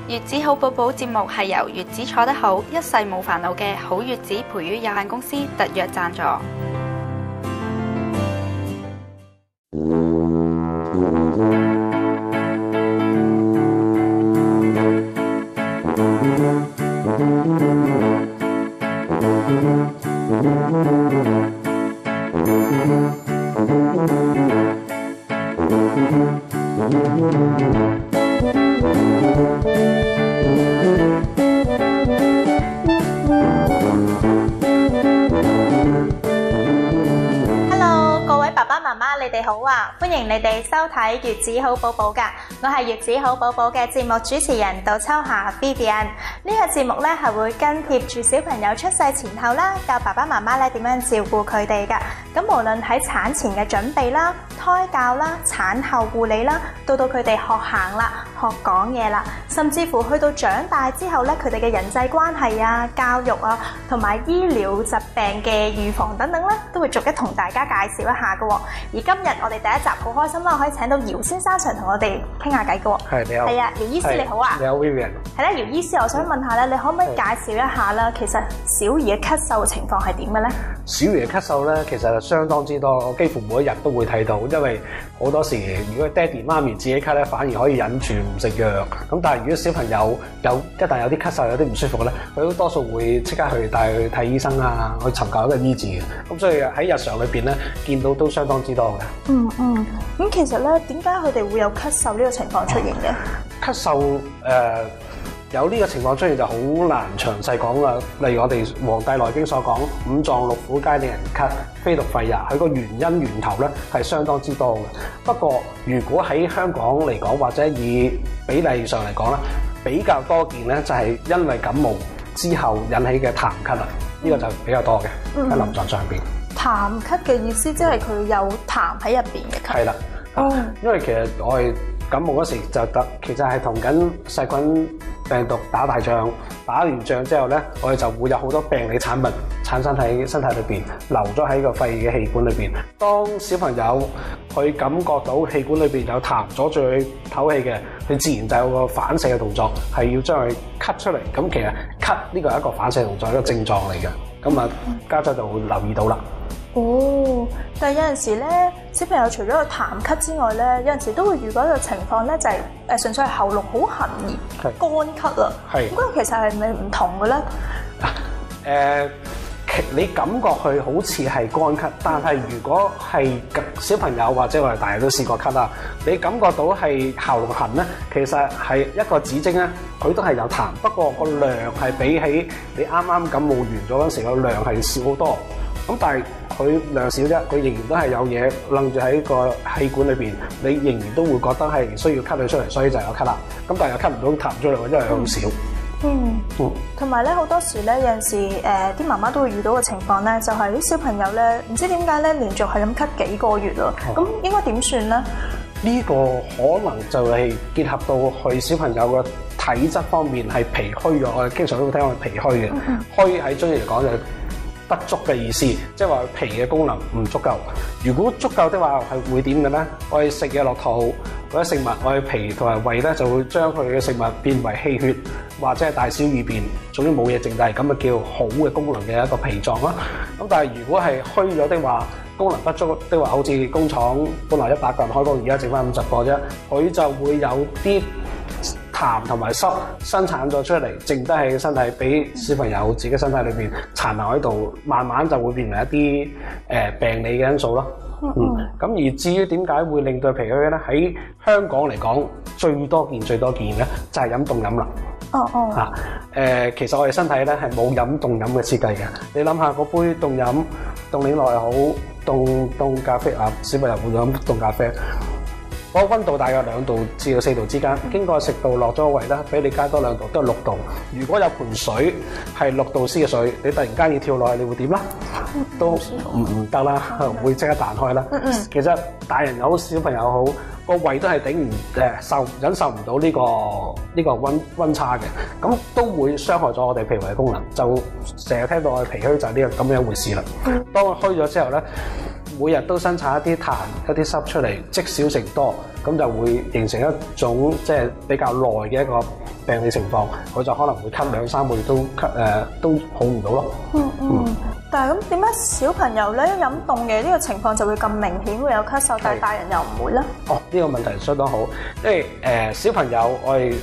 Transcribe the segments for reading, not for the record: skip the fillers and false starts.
月子好寶寶節目係由月子坐得好，一世冇煩惱嘅好月子培育有限公司特約贊助。你哋好啊！歡迎你哋收睇月子好寶寶㗎，我係月子好寶寶嘅節目主持人杜秋霞 Vivian。呢個節目咧係會跟貼住小朋友出世前後啦，教爸爸媽媽咧點樣照顧佢哋㗎。咁無論喺產前嘅準備啦、胎教啦、產後護理啦，到佢哋學行啦、學講嘢啦，甚至乎去到長大之後咧，佢哋嘅人際關係啊、教育啊，同埋醫療疾病嘅預防等等咧，都會逐一同大家介紹一下㗎。而今日我哋第一集好開心啦，可以請到姚先生上同我哋傾下偈㗎。係，你好。係啊，姚醫師你好啊。你好 Vivian。係啦，姚醫師，我想問下咧，你可唔可以介紹一下啦？其實小兒嘅咳嗽嘅情況係點嘅咧？小兒嘅咳嗽咧，其實相當之多，我幾乎每一日都會睇到，因為好多時如果爹哋媽咪自己咳咧，反而可以忍住唔食藥。咁但係如果小朋友一旦有啲咳嗽、有啲唔舒服咧，佢都多數會即刻去帶佢去睇醫生啊，去尋求一個醫治嘅。咁所以喺日常裏邊咧，見到都相當之多嘅。咁其實咧，點解佢哋會有咳嗽呢個情況出現嘅？咳嗽有呢個情況出現就好難詳細講啦。例如我哋《黃帝內經》所講，五臟六腑皆令人咳，非獨肺也。佢個原因源頭咧係相當之多嘅。不過如果喺香港嚟講，或者以比例上嚟講咧，比較多見咧就係因為感冒之後引起嘅痰咳啦。呢個就比較多嘅喺臨床上邊。痰咳嘅意思即係佢有痰喺入邊嘅咳。係啦，因為其實我哋感冒嗰時就其實係同緊細菌病毒打大仗，打完仗之後咧，我哋就會有好多病理產物產生喺身體裏邊，留咗喺個肺嘅氣管裏邊。當小朋友佢感覺到氣管裏邊有痰阻住佢唞氣嘅，佢自然就有個反射嘅動作，係要將佢咳出嚟。咁其實咳呢個係一個反射動作，一個症狀嚟嘅。咁啊，家長就會留意到啦。但係有陣時咧，小朋友除咗個痰咳之外咧，有陣時都會遇到一個情況咧，就係純粹係喉嚨好痕而乾咳啊。係。咁其實係咪唔同嘅咧？你感覺佢好似係乾咳，但係如果係小朋友或者我哋大人都試過咳啦，你感覺到係喉嚨痕咧，其實係一個指徵咧，佢都係有痰，不過個量係比起你啱啱感冒完咗嗰時個量係少好多。咁但係佢量少啫，佢仍然都係有嘢擸住喺個氣管裏邊，你仍然都會覺得係需要咳佢出嚟，所以就有咳啦。咁但係又咳唔到痰出嚟，因為佢好少。同埋咧，好多時咧，有陣時啲媽媽都會遇到嘅情況咧，就係啲小朋友咧，唔知點解咧，連續係咁咳幾個月咯。咁應該點算咧？呢個可能就係結合到佢小朋友嘅體質方面係脾虛咗。我哋經常都會聽講脾虛嘅，虛喺中醫嚟講就不足嘅意思，即係話脾嘅功能唔足夠。如果足夠的話，係會點嘅咧？我哋食嘢落肚嗰啲食物，我哋脾同埋胃咧就會將佢嘅食物變為氣血，或者係大小二便，總之冇嘢剩低，咁啊叫好嘅功能嘅一個脾臟啦。咁但係如果係虛咗的話，功能不足的話，好似工廠本來100個人開工，而家剩翻50個啫，佢就會有啲痰同埋濕生產咗出嚟，剩低喺身體，俾小朋友自己身體裏邊殘留喺度，慢慢就會變為一啲病理嘅因素咯。咁而至於點解會令到脾虛咧？喺香港嚟講，最多見嘅就係飲凍飲啦。其實我哋身體咧係冇飲凍飲嘅設計嘅。你諗下嗰杯凍飲，凍檸樂又好，凍咖啡啊，小朋友會飲凍咖啡。嗰個溫度大約2度至到4度之間，經過食道落咗個胃啦，俾你加多2度，都係6度。如果有盆水係6度 C 嘅水，你突然間要跳落去，你會點啦？都唔得啦，會即刻彈開啦。其實大人又好，小朋友好，個胃都係忍受唔到呢個溫差嘅，咁都會傷害咗我哋脾胃嘅功能。就成日聽到我哋脾虛就係呢個咁樣一回事啦。當佢虛咗之後咧，每日都生產一啲痰、一啲濕出嚟，積少成多，咁就會形成一種即係比較耐嘅一個病理情況，佢就可能會咳2-3個月都好唔到咯。但係咁點解小朋友咧飲凍嘅呢個情況就會咁明顯會有咳嗽，但係大人又唔會咧？呢個問題相當好，因為小朋友我哋《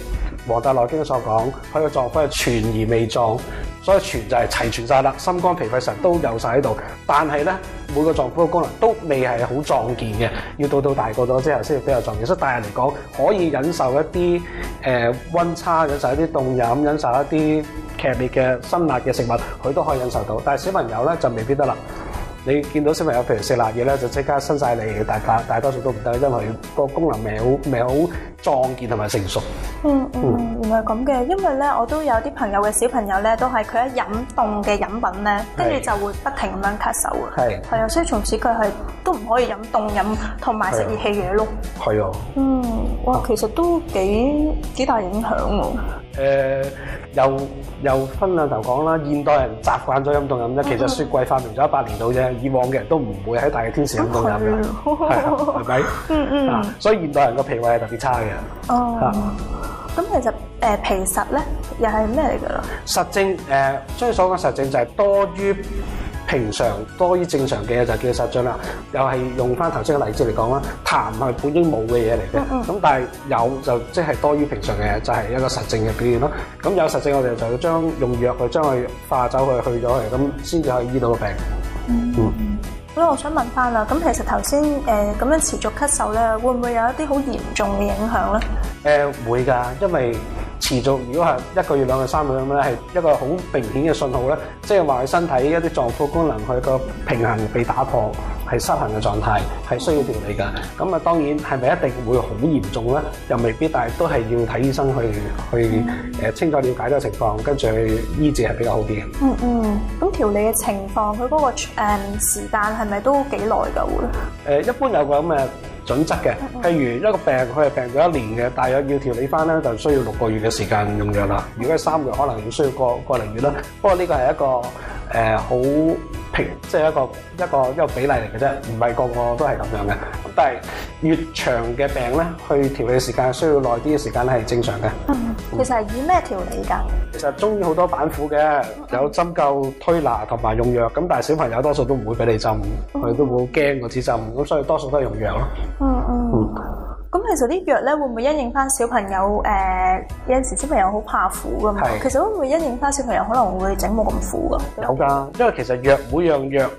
黃帝內經》所講，佢個臟腑係全而未壯，所以全就係齊全晒啦，心肝脾肺腎都有晒喺度。但係咧，每個臟腑嘅功能都未係好壯健嘅，要到大個咗之後先比較壯健。所以大人嚟講，可以忍受一啲溫差，忍受一啲凍飲，忍受一啲劇烈嘅辛辣嘅食物，佢都可以忍受到。但係小朋友咧就未必得啦。你見到小朋友譬如食辣嘢咧，就即刻伸晒脷，大多數都唔得，因為個功能未好壯健同埋成熟。原來咁嘅，因為咧我都有啲朋友嘅小朋友咧，都係佢一飲凍嘅飲品咧，跟住就會不停咁樣咳嗽嘅。係啊，所以從此佢係都唔可以飲凍飲同埋食熱氣嘢咯。係啊。哇，其實都幾大影響喎。又分兩頭講啦，現代人習慣咗飲凍飲啫。其實雪櫃發明咗100年到啫，以往嘅人都唔會喺大熱天時飲凍飲嘅，係咪？所以現代人個脾胃係特別差嘅。咁其實脾實咧又係咩嚟㗎啦？實證中醫所講實證就係多於平常多於正常嘅就叫實證啦。又係用翻頭先嘅例子嚟講啦，痰係本應冇嘅嘢嚟嘅，咁但係有就即係多於平常嘅，就係一個實證嘅表現咯。咁有實證，我哋就要用藥去將佢化走佢，去咗佢，咁先至可以醫到個病。咁我想問翻啦，咁其實頭先咁樣持續咳嗽咧，會唔會有一啲好嚴重嘅影響咧？會㗎，因為持續如果係1個月、2個月、3個月咁咧，係一個好明顯嘅信號咧，即係話佢身體一啲臟腑功能佢個平衡被打破，係失衡嘅狀態，係需要調理㗎。咁啊，當然係咪一定會好嚴重咧？又未必，但係都係要睇醫生去清楚了解呢個情況，跟住去醫治係比較好啲嘅。咁調理嘅情況，佢嗰個時間係咪都幾耐㗎會？一般有個咁嘅準則嘅，譬如一個病佢係病咗1年嘅，大約要調理翻咧，就需要6個月嘅時間用藥啦。如果係3個月，可能要需要個零月啦。不過呢個係一個好平，即係一個比例嚟嘅啫，唔係個個都係咁樣嘅。咁但係越長嘅病咧，去調理時間需要耐啲嘅時間咧係正常嘅。其實係以咩調理㗎？其實中醫好多板斧嘅，有針灸、推拿同埋用藥。咁但係小朋友多數都唔會俾你針，佢都會好驚嗰支針，咁所以多數都係用藥咯。咁其實啲藥咧會唔會因應翻小朋友？有陣時小朋友好怕苦噶嘛，其實會唔會因應翻小朋友可能會整冇咁苦噶？有㗎，因為其實藥每樣藥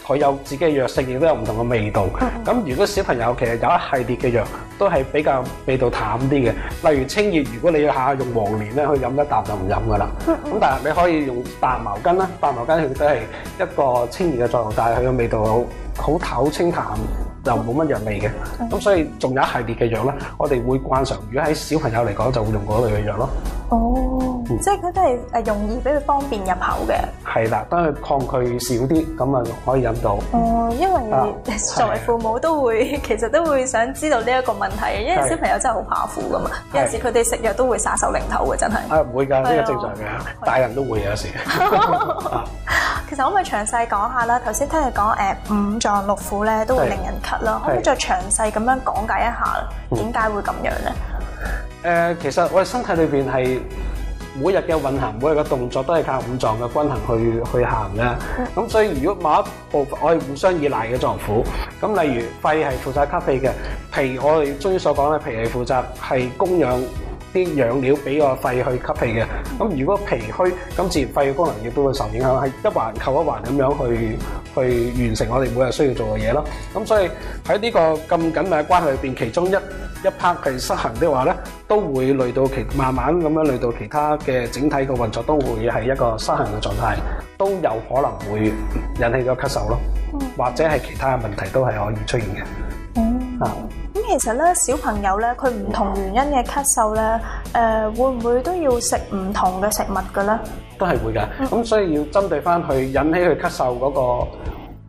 佢有自己嘅藥性，亦都有唔同嘅味道。咁如果小朋友其實有一系列嘅藥都係比較味道淡啲嘅，例如清熱，如果你要下用黃連咧，去飲一啖就唔飲㗎啦。咁但係你可以用白茅根啦，白茅根佢都係一個清熱嘅作用，但係佢嘅味道好透清淡。就冇乜藥味嘅，咁所以仲有一系列嘅藥咧，我哋會慣常。如果喺小朋友嚟講，就會用嗰類嘅藥咯。即係佢都係容易俾佢方便入口嘅。係啦，當佢抗拒少啲，咁啊可以飲到。因為作為父母其實都會想知道呢一個問題，因為小朋友真係好怕苦噶嘛。有陣時佢哋食藥都會耍手擰頭嘅，真係。唔會㗎，呢個正常嘅，大人都會有時。其實可唔可以詳細講下啦？頭先聽你講五臟六腑咧都會令人咳啦，可唔可以再詳細咁樣講解一下點解會咁樣咧？其實我哋身體裏邊係每日嘅運行，每日嘅動作都係靠五臟嘅均衡去行嘅。咁所以如果某一部分我係互相依賴嘅臟腑，咁例如肺係負責吸氣嘅，脾我哋中醫所講咧，脾係負責係供養啲養料俾個肺去吸氣嘅。咁如果脾虛，咁自然肺嘅功能亦都會受影響，係一環扣一環咁樣去完成我哋每日需要做嘅嘢咯。咁所以喺呢個咁緊密嘅關係裏邊，其中一 part 係失衡的話咧，都會累到慢慢咁樣累到其他嘅整體嘅運作都會係一個失衡嘅狀態，都有可能會引起咗咳嗽咯，或者係其他嘅問題都係可以出現嘅。咁其實咧，小朋友咧，佢唔同原因嘅咳嗽咧，會唔會都要食唔同嘅食物嘅咧？都係會㗎。咁所以要針對翻去引起佢咳嗽嗰個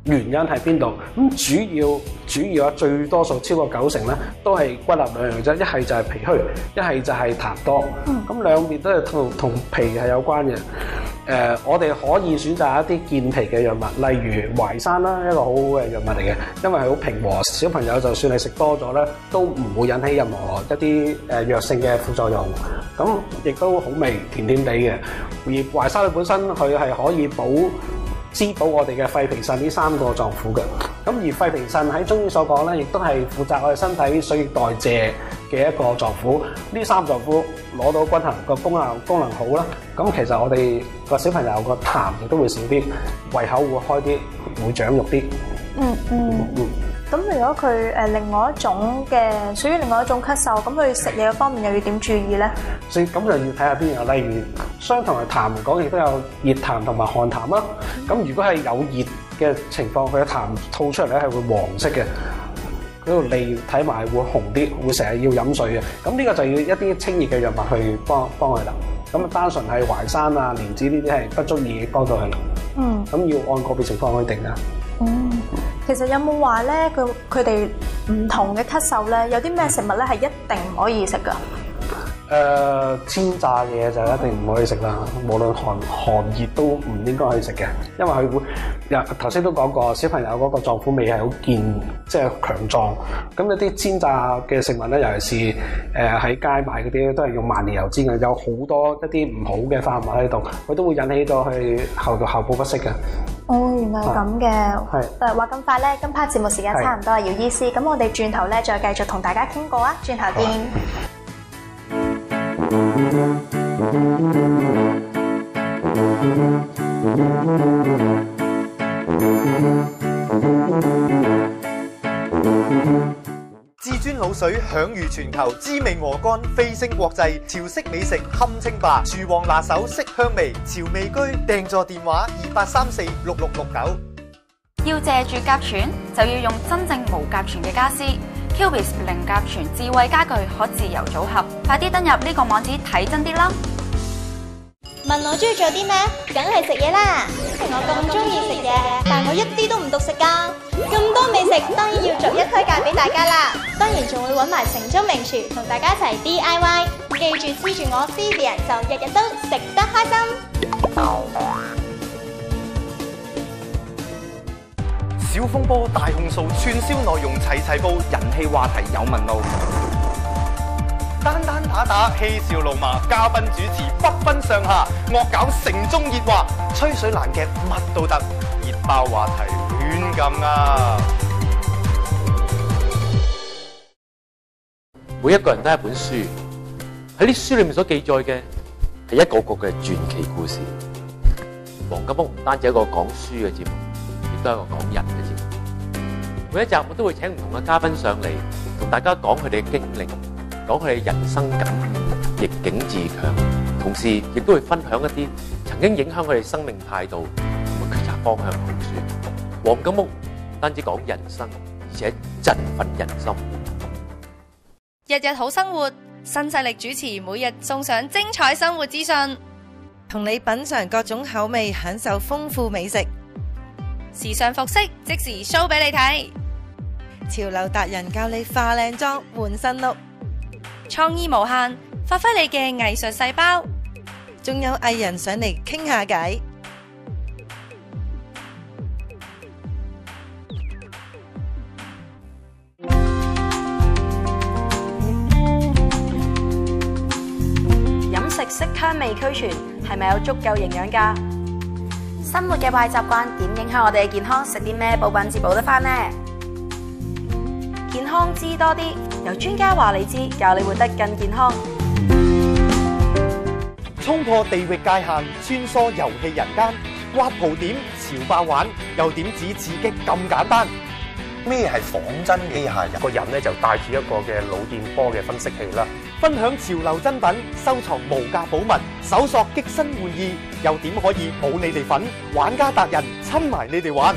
原因喺邊度？咁主要啊，最多數超過90%咧，都係歸納兩樣啫。一係就係脾虛，一係就係痰多。咁兩邊都係同脾係有關嘅。我哋可以選擇一啲健脾嘅藥物，例如淮山啦，一個好好嘅藥物嚟嘅，因為係好平和，小朋友就算係食多咗咧，都唔會引起任何一啲藥性嘅副作用。咁亦都好味，甜甜地嘅。而淮山佢本身佢係可以滋補我哋嘅肺脾腎呢3個臟腑嘅。咁而肺脾腎喺中醫所講咧，亦都係負責我哋身體水液代謝嘅一個臟腑。呢3臟腑攞到均衡，個功能好啦。咁其實我哋個小朋友個痰亦都會少啲，胃口會開啲，會長肉啲。咁如果佢另外一種嘅屬於另外一種咳嗽，咁佢食嘢方面又要點注意咧？所以咁就要睇下邊樣，例如相同嘅痰嚟講，亦都有熱痰同埋寒痰啦。咁如果係有熱嘅情況，佢嘅痰吐出嚟咧係會黃色嘅，嗰條脷睇埋會紅啲，會成日要飲水嘅。咁呢個就要一啲清熱嘅藥物去幫佢啦。咁單純係淮山啊、蓮子呢啲係不足以幫到佢啦。咁要按個別情況去定啊。其實有冇話咧，佢哋唔同嘅咳嗽咧，有啲咩食物咧係一定唔可以食噶？煎炸嘢就一定唔可以食啦，無論寒熱都唔應該去食嘅，因為佢會頭先都講過，小朋友嗰個臟腑味係好健，即係強壯。咁一啲煎炸嘅食物咧，尤其是喺街買嗰啲都係用萬年油煎嘅，有好多一啲唔好嘅化合物喺度，佢都會引起到佢後補不適嘅。原來係咁嘅。話咁快咧，今 part 節目時間差唔多啦，姚醫師。咁我哋轉頭咧再繼續同大家傾過啊，轉頭見。至尊滷水享譽全球，滋味鵝肝飛升國際，潮式美食堪稱霸，廚王拿手色香味，潮味居訂座電話28346669。要借住甲醛，就要用真正無甲醛嘅家私。Cubis 零甲醛智慧家具可自由組合，快啲登入呢個網址睇真啲啦！問我中意做啲咩？梗係食嘢啦！我咁中意食嘢，但我一啲都唔獨食㗎。咁多美食，當然要逐一推介俾大家啦。當然仲會揾埋城中名廚同大家一齊 DIY。記住黐住我 Vivian 就日日都食得開心。小風波大控訴，串燒內容齊齊報，人氣話題有問路。單單打打，嬉笑怒罵，嘉賓主持不分上下，惡搞城中熱話，吹水爛劇乜都得，熱爆話題亂咁啊！每一個人都係一本書，喺啲書裏面所記載嘅係一個個嘅傳奇故事。黃金屋唔單止係一個講書嘅節目，亦都係一個講人嘅節目。每一集我都會請唔同嘅嘉賓上嚟，同大家講佢哋嘅經歷，講佢哋人生感悟，逆境自強，同時亦都會分享一啲曾經影響佢哋生命態度同埋決策方向嘅好書。黃金屋唔單止講人生，而且振奮人心。日日好生活，新勢力主持每日送上精彩生活資訊，同你品嘗各種口味，享受豐富美食。時尚服飾即時 show 俾你睇，潮流達人教你化靚妝換新 look，創意無限，發揮你嘅藝術細胞。仲有藝人上嚟傾下偈。飲食色香味俱全，係咪有足夠營養㗎？生活嘅壞習慣點影響我哋嘅健康？食啲咩補品至補得返呢？健康知多啲，由專家話你知，教你活得更健康。衝破地域界限，穿梭遊戲人間，挖蒲點潮爆玩，又點止刺激咁簡單？咩係仿真機械人？個人咧就帶住一個嘅腦電波嘅分析器啦，分享潮流珍品，收藏無價寶物，搜索激新玩意，又點可以冇你哋份？玩家達人親埋你哋玩。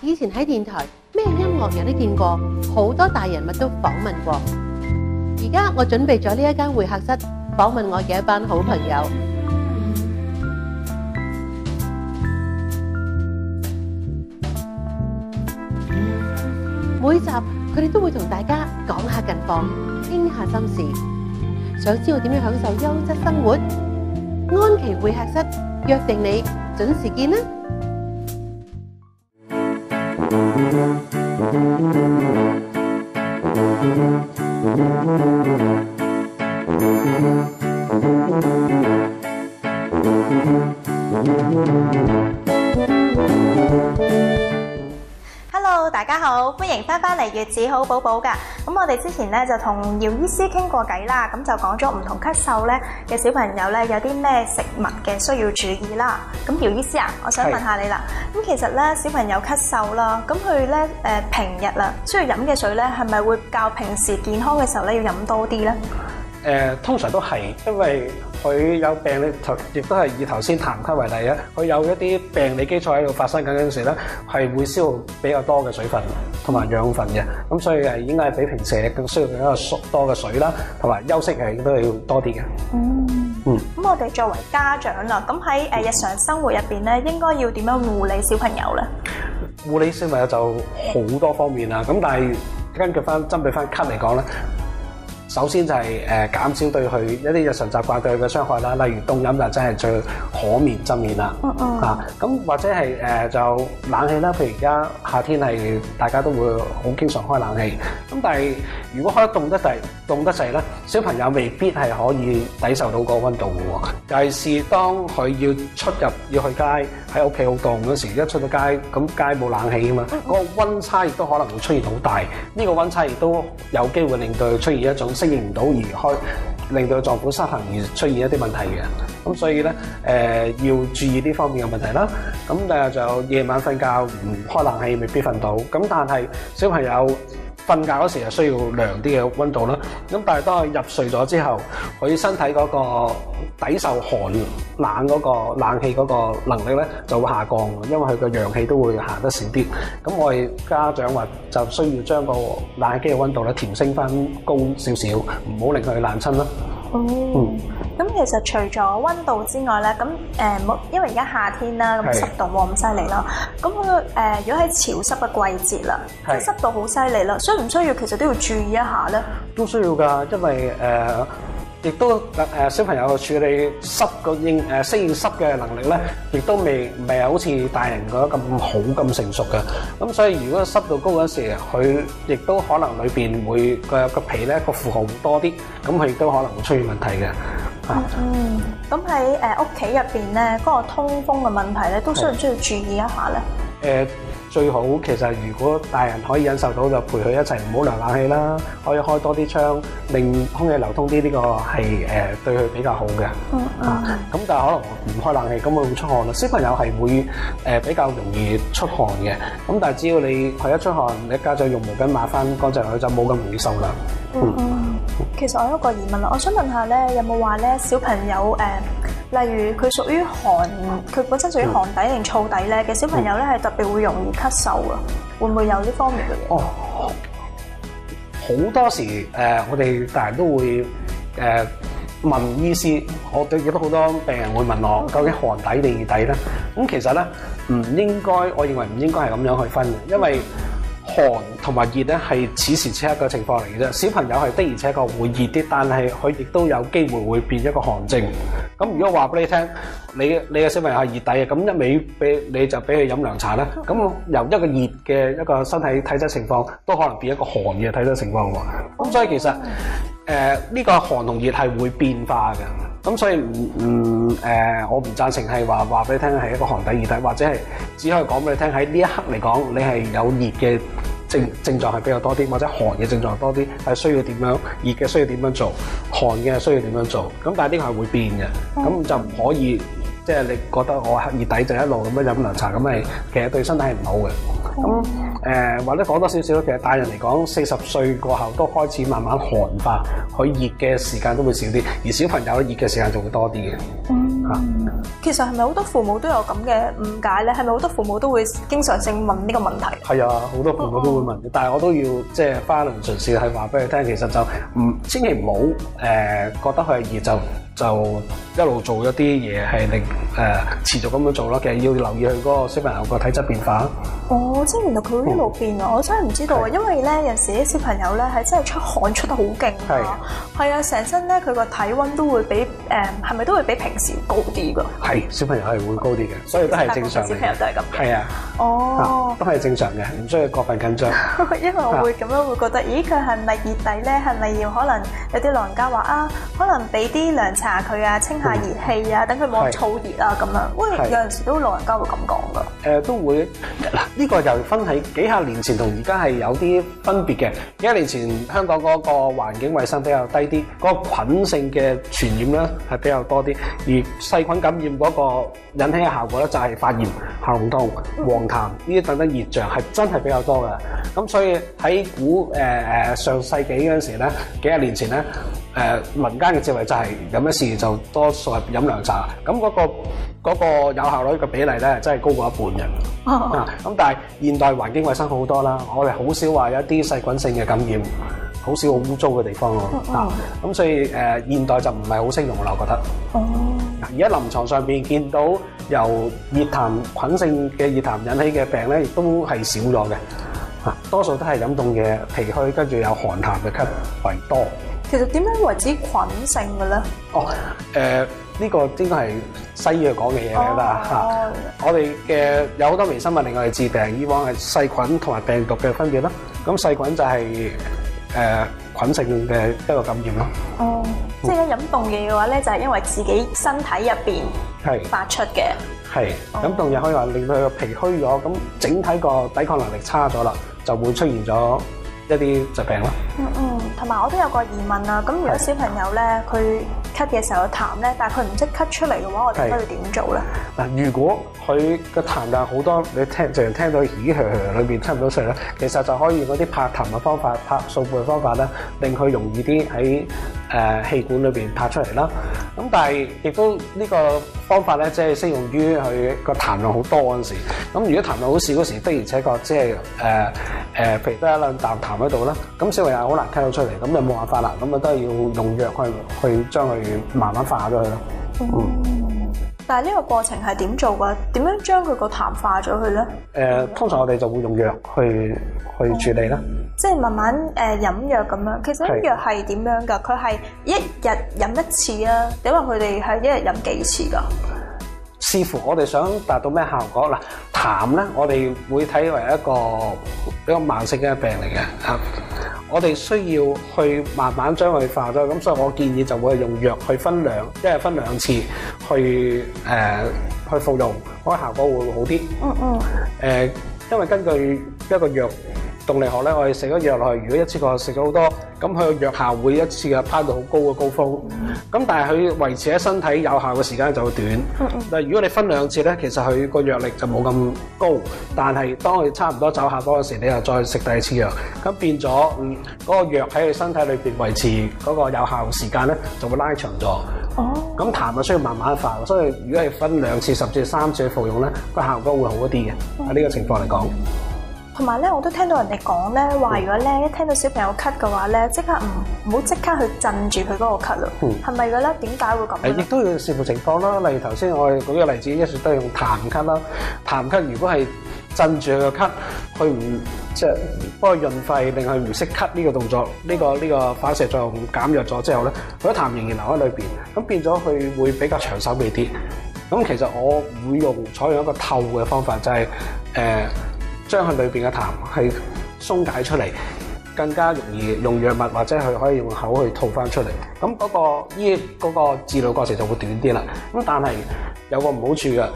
以前喺電台咩音樂人都見過，好多大人物都訪問過。而家我準備咗呢一間會客室，訪問我嘅一班好朋友。每集佢哋都會同大家講下近況，傾下心事。想知道點樣享受優質生活？安琪會客室約定你準時見啦。Hello， 大家好，歡迎翻嚟粵子好寶寶㗎。咁我哋之前咧就同姚醫師傾過偈啦，咁就講咗唔同咳嗽咧嘅小朋友咧有啲咩食物嘅需要注意啦。咁姚醫師啊，我想問下你啦。咁其實咧小朋友咳嗽啦，咁佢咧平日啦需要飲嘅水咧係咪會較平時健康嘅時候咧要飲多啲咧？通常都係，因為佢有病理，亦都係以頭先痰咳為例啊。佢有一啲病理基礎喺度發生緊嗰陣時咧，係會消耗比較多嘅水分同埋養分嘅。咁所以係應該係比平時更需要比較多嘅水啦，同埋休息係都要多啲嘅。咁我哋作為家長啦，咁喺日常生活入邊咧，應該要點樣護理小朋友咧？護理小朋友就好多方面啦。咁但係根據針對翻咳嚟講咧。首先就係減少對佢一啲日常習慣對佢嘅傷害啦，例如凍飲就真係最可免則免啦。咁或者係就冷氣啦，譬如而家夏天係大家都會好經常開冷氣。咁但係如果開得凍得滯咧，小朋友未必係可以抵受到個溫度嘅喎。尤其是當佢要出入要去街，喺屋企好凍嗰時，一出到街咁街冇冷氣啊嘛，嗰個溫差亦都可能會出現好大。呢個溫差亦都有機會令到佢出現一種適應唔到而令到臟腑失衡而出現一啲問題嘅。咁所以咧要注意呢方面嘅問題啦。咁就夜晚瞓覺唔開冷氣未必瞓到。咁但係小朋友瞓覺嗰時係需要涼啲嘅溫度啦。咁但係當佢入睡咗之後，佢身體嗰個抵受寒冷嗰個冷氣嗰個能力咧就會下降，因為佢個陽氣都會行得少啲。咁我哋家長話就需要將個冷氣機嘅溫度咧調升翻高少少，唔好令佢冷親啦。咁其實除咗溫度之外咧，咁因為而家夏天啦，咁濕度冇咁犀利啦。咁如果喺潮濕嘅季節啦，即係濕度好犀利啦，需唔需要其實都要注意一下咧？都需要㗎，因為亦都小朋友處理濕個適應濕嘅能力咧，亦都唔係好似大人覺得咁好咁成熟嘅。咁所以如果濕度高嗰時，佢亦都可能裏邊會個皮咧個負荷會多啲，咁佢亦都可能會出現問題嘅。咁喺屋企入邊咧，嗰個通風嘅問題咧，都需唔需要注意一下咧？最好其實如果大人可以忍受到，就陪佢一齊唔好涼冷氣啦，可以開多啲窗，令空氣流通啲，呢個係對佢比較好嘅。咁但係可能唔開冷氣，咁佢會出汗啦。小朋友係會比較容易出汗嘅。咁但係只要你佢一出汗，你家長用毛巾抹翻乾淨佢，就冇咁容易受涼。其實我有一個疑問啦，我想問下咧，有冇話咧小朋友例如佢屬於佢本身屬於寒底定燥底咧嘅小朋友咧，係特別會容易咳嗽啊？會唔會有呢方面嘅嘢？好多時我哋大人都會問醫師，我對見到好多病人會問我，究竟寒底定熱底咧？咁其實咧我認為唔應該係咁樣去分嘅，因為寒同埋熱咧係此時此刻嘅情況嚟嘅啫。小朋友係的而且確會熱啲，但係佢亦都有機會會變一個寒症。咁如果話俾你聽，你嘅小朋友係熱底嘅，咁一味你就俾佢飲涼茶咧，咁由一個熱嘅一個身體體質情況，都可能變一個寒嘅體質情況喎。咁所以其實呢個寒同熱係會變化嘅。咁所以我唔贊成係話俾你聽係一個寒底熱底，或者係只可以講俾你聽喺呢一刻嚟講，你係有熱嘅症狀係比較多啲，或者寒嘅症狀多啲，係需要點樣，熱嘅需要點樣做，寒嘅需要點樣做。咁但係呢個係會變嘅，咁就唔可以即係你覺得我熱底就一路咁樣飲涼茶，咁係其實對身體係唔好嘅。咁或者講多少少，其實大人嚟講40歲過後都開始慢慢寒化，佢熱嘅時間都會少啲，而小朋友熱嘅時間就會多啲嘅。其實係咪好多父母都有咁嘅誤解咧？係咪好多父母都會經常性問呢個問題？係啊，好多父母都會問，但係我都要即係花一輪唇舌係話俾佢聽，其實就千祈唔好覺得佢係熱就就一路做一啲嘢係令持續咁樣做咯。其實要留意佢嗰個小朋友個體質變化。哦，即係原來佢會一路變啊！我真係唔知道啊，因為咧有時啲小朋友咧係真係出汗出得好勁啊，係啊，成身咧佢個體温都會比係咪都會比平時高啲㗎？係，小朋友係會高啲嘅，所以都係正常嘅。小朋友都係咁。係啊。哦。都係正常嘅，唔需要過分緊張。因為我會咁樣會覺得，咦佢係咪熱底咧？係咪要可能有啲老人家話啊，可能俾啲涼茶佢啊，清下熱氣啊，等佢冇咁燥熱啊咁樣。喂，有陣時都老人家會咁講㗎。都會嗱，呢個又分喺幾廿年前同而家係有啲分別嘅。幾廿年前香港嗰個環境衞生比較低啲，嗰個菌性嘅傳染咧係比較多啲，而細菌感染嗰個引起嘅效果咧就係發炎、喉嚨痛、黃痰呢啲等等熱象係真係比較多嘅。咁所以喺上世紀嗰陣時咧，幾廿年前咧，民間嘅智慧就係有乜事就多數係飲涼茶。咁嗰個有效率嘅比例咧，真係高過一半嘅。咁但係現代環境衞生好多啦，我哋好少話有一啲細菌性嘅感染，好少好污糟嘅地方咯。咁所以現代就唔係好適用啦，我覺得。而家臨床上邊見到由熱痰菌性嘅熱痰引起嘅病咧，亦都係少咗嘅。多數都係飲凍嘅脾虛，跟住有寒痰嘅咳為多。其實點樣為之菌性嘅咧？呢個應該係西醫去講嘅嘢嚟啦嚇。我哋嘅有好多微生物令我哋致病，以往係細菌同埋病毒嘅分別啦。咁細菌就係菌性嘅一個感染咯。即係飲凍嘢嘅話咧，就係因為自己身體入邊發出嘅。係飲凍嘢可以話令到佢個脾虛咗，咁整體個抵抗能力差咗啦，就會出現咗一啲疾病咯。同埋我都有個疑問啊，咁如果小朋友咧佢咳嘅時候有痰咧，但係佢唔識咳出嚟嘅話，我哋應該要點做咧？嗱，如果佢個痰量好多，你淨係聽到咦噓噓裏邊出唔到水咧，其實就可以嗰啲拍痰嘅方法、拍掃背嘅方法咧，令佢容易啲喺氣管裏邊拍出嚟啦。咁但係亦都呢個方法咧，即係適用於佢個痰量好多嗰陣時。咁如果痰量好少嗰時，的而且確即係譬如得一兩啖痰喺度啦，咁小朋友好難咳到出嚟，咁就冇辦法啦。咁啊都係要用藥去將佢慢慢化咗佢咯。但係呢個過程係點做㗎？點樣將佢個痰化咗佢咧？通常我哋就會用藥去處理啦。即係慢慢飲藥咁樣。其實啲藥係點樣㗎？佢係一日飲一次啊？因為佢哋係一日飲幾次㗎？視乎我哋想達到咩效果嗱。痰咧，我哋會睇為一個比較慢性嘅病嚟嘅嚇。我哋需要去慢慢將佢化咗，咁所以我建議就會用藥去一日分兩次去服用，嗰個效果會好啲。因為根據一個藥動力學咧，我哋食咗藥落去，如果一次過食咗好多，咁佢個藥效會一次嘅攀到好高嘅高峰。咁但係佢維持喺身體有效嘅時間就會短。但係如果你分兩次咧，其實佢個藥力就冇咁高。但係當佢差唔多走下坡嗰時，你又再食第二次藥，咁變咗嗰個藥喺佢身體裏邊維持嗰個有效時間咧，就會拉長咗。咁痰就需要慢慢化，所以如果係分兩次、10次、3次去服用咧，個效果會好一啲嘅。喺呢個情況嚟講。同埋咧，我都聽到人哋講咧，話如果咧一聽到小朋友咳嘅話咧，即刻唔好即刻去鎮住佢嗰個咳咯。係咪嘅咧？點解會咁咧？亦都要視乎情況啦。例如頭先我哋舉個例子，一説都係用痰咳啦。痰咳如果係鎮住佢個咳，佢唔即係幫佢潤肺，令佢唔識咳呢個動作，呢個反射作用減弱咗之後咧，佢啲痰仍然留喺裏邊，咁變咗佢會比較長手尾啲。咁其實我會採用一個透嘅方法，就係將佢裏邊嘅痰係鬆解出嚟，更加容易用藥物或者佢可以用口去吐翻出嚟。咁嗰個治療過程就會短啲啦。咁但係有個唔好處嘅，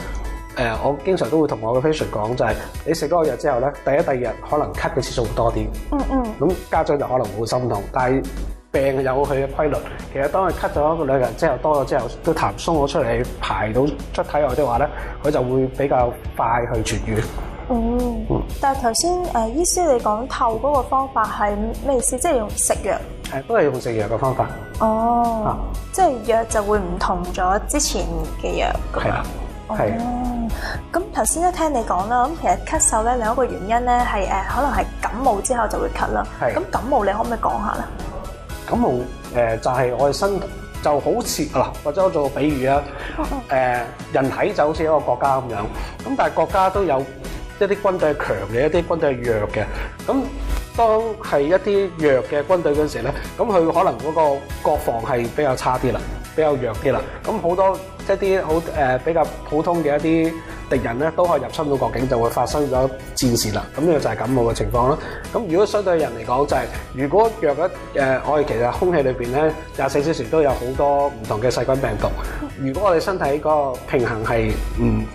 我經常都會同我嘅 patient 講，就係你食嗰個藥之後咧，第一、第二日可能咳嘅次數會多啲。咁家長就可能會心痛，但係病有佢嘅規律。其實當佢咳咗1-2日之後多咗之後，都痰鬆咗出嚟，排到出體外的話咧，佢就會比較快去痊愈。但係頭先醫師你講透嗰個方法係咩意思？即係用食藥？都係用食藥嘅方法。即係藥就會唔同咗之前嘅藥。係啦，係。咁頭先咧聽你講啦，咁其實咳嗽咧另一個原因咧係可能係感冒之後就會咳啦。咁感冒你可唔可以講下咧？感冒就係我哋就好似嗱，或者我做個比喻啊，人體就好似一個國家咁樣，咁但係國家都有一啲軍隊係強嘅，一啲軍隊係弱嘅。咁當係一啲弱嘅軍隊嗰陣時咧，咁佢可能嗰個國防係比較差啲啦，比較弱啲啦。咁好多一啲好比較普通嘅一啲敵人咧，都可以入侵到國境，就會發生咗戰事啦。咁呢個就係感冒嘅情況啦。咁如果相對人嚟講，就係如果弱一我哋其實空氣裏邊咧24小時都有好多唔同嘅細菌病毒。如果我哋身體個平衡係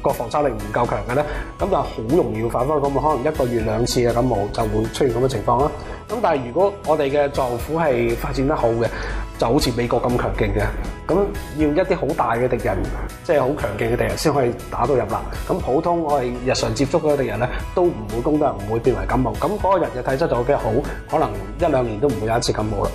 個防守力唔夠強嘅咧，咁就好容易會反覆感冒，可能1個月2次嘅感冒就會出現咁嘅情況啦。咁但係如果我哋嘅臟腑係發展得好嘅，就好似美國咁強勁嘅，咁要一啲好大嘅敵人，即係好強勁嘅敵人先可以打到入啦。咁普通我哋日常接觸嗰啲敵人咧，都唔會攻得，唔會變為感冒。咁嗰個人嘅體質就會比較好，可能1-2年都唔會有一次感冒啦。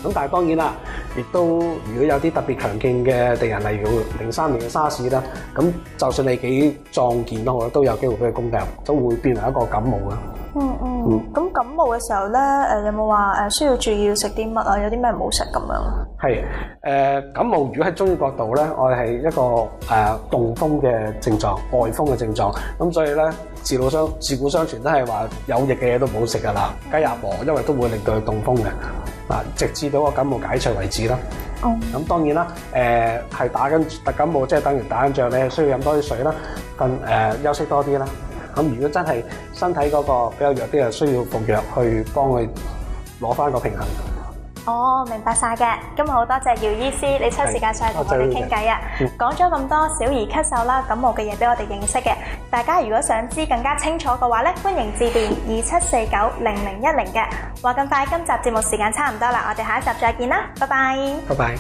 咁但係當然啦，亦都如果有啲特別強勁嘅敵人，例如03年嘅沙士啦，咁就算你幾壯健都好，都有機會俾佢攻入，都會變為一個感冒啦。咁感冒嘅時候咧，有冇話需要注意要食啲乜啊？有啲咩唔好食咁樣？係感冒，如果喺中醫角度咧，我哋係一個動風嘅症狀、外風嘅症狀。咁所以咧，自古相傳都係話有液嘅嘢都唔好食噶啦，雞鴨鵝，因為都會令到佢動風嘅。直至到個感冒解除為止啦。咁當然啦，係打緊特感冒，即係等於打緊仗，你需要飲多啲水啦，休息多啲啦。咁如果真係身體嗰個比較弱啲，就需要服藥去幫佢攞翻個平衡。明白晒嘅。今日好多謝姚醫師，你抽時間上嚟同我哋傾偈啊！講咗咁多小兒咳嗽啦、感冒嘅嘢俾我哋認識嘅。大家如果想知更加清楚嘅話咧，歡迎致電27490010嘅。話咁快，今集節目時間差唔多啦，我哋下一集再見啦，拜拜。拜拜。